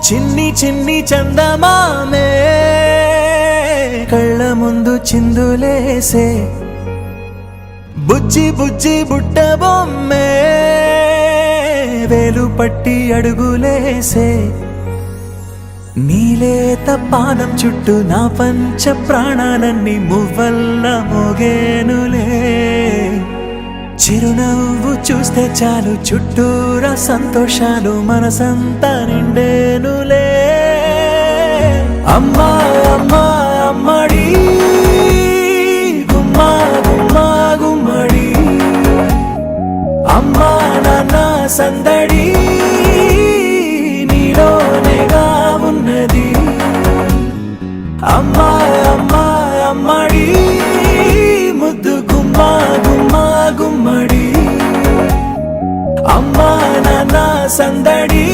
చిన్ని చిన్ని చందమామే కళ్ళ ముందు చిందులేసే బుజ్జి బుజ్జి బుట్ట బొమ్మే వేలు పట్టి అడుగులేసే నీలేత పానం చుట్టూ నా పంచ ప్రాణాలన్నీ మువ్వల్ల మోగేనులే చిరునవ్వు చూస్తే చాలు చుట్టూరా సంతోషాలు మనసంతా నిండేనులే అమ్మా అమ్మా అమ్మడి గుమ్మా గుమ్మా గుమ్మడి అమ్మా నాన్న సందడి నీలోనేగా ఉన్నది అమ్మా అమ్మా అమ్మడి ముద్దు గుమ్మా గుమ్మా గుమ్మడి అమ్మా నాన్న సందడి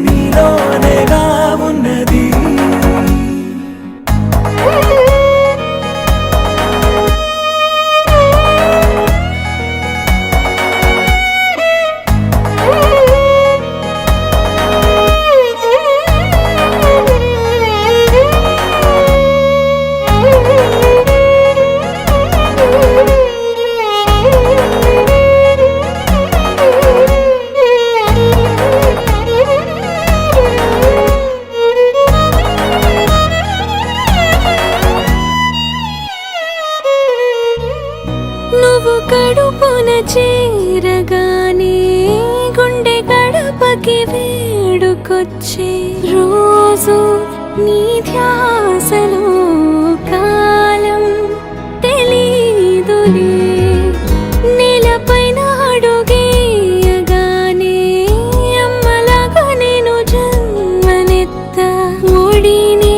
నీలోనేగా ఉన్నది నువ్వు కడుపున చేరగానే గుండె గడపకి వేడుకొచ్చే రోజు నీ ధ్యాసలో కాలం తెలీదులే నేలపైన అడుగేయగానే అమ్మలాగా నేను జన్మనెత్త ఒడిని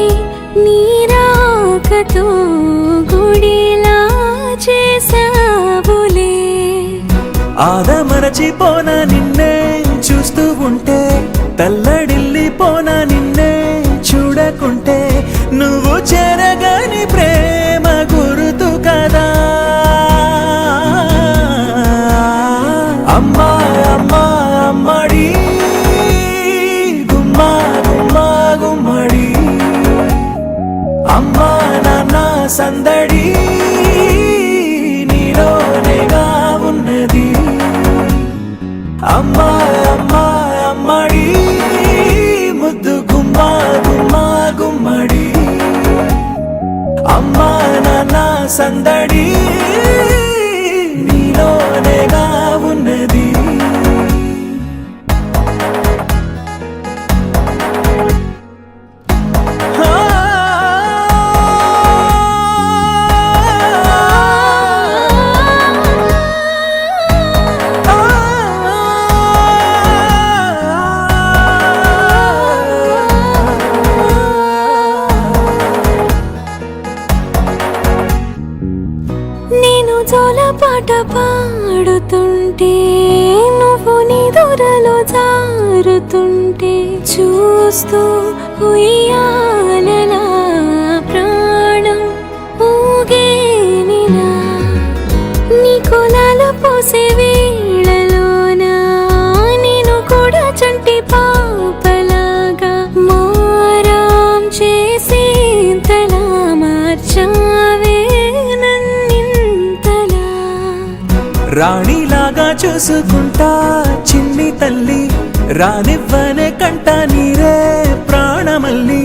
నీ రాకతో గుడిలా చేసావులే ఆదమరచిపోన నిన్నే చూస్తూ ఉంటే తల్లడిల్లిపోన నిన్నే చూడకుంటే నువ్వు చెరగని ప్రేమ గుర్తు కదా అమ్మా అమ్మా అమ్మడి గుమ్మా గుమ్మా గుమ్మడి అమ్మా నాన్న సందడి నీలోనేగా ఉన్నది అమ్మా అమ్మా అమ్మడి ముద్దు గుమ్మా గుమ్మా గుమ్మడి అమ్మా నాన్న సందడి నీలోనేగా ఉన్నది నేను జోలపాట పాడుతుంటే నువ్వు నిదురలో జారుతుంటే చూస్తూ ఉయ్యాలలా ప్రాణం ఊగేనిలా నీ కులాల పోసే వేళలోన నేను కూడా చంటి పాపలాగా మారాం చేసేంతలా మార్చావే రాణిలాగా చూసుకుంటా చిన్ని తల్లి రానివ్వనే కంట నీరే ప్రాణమల్లి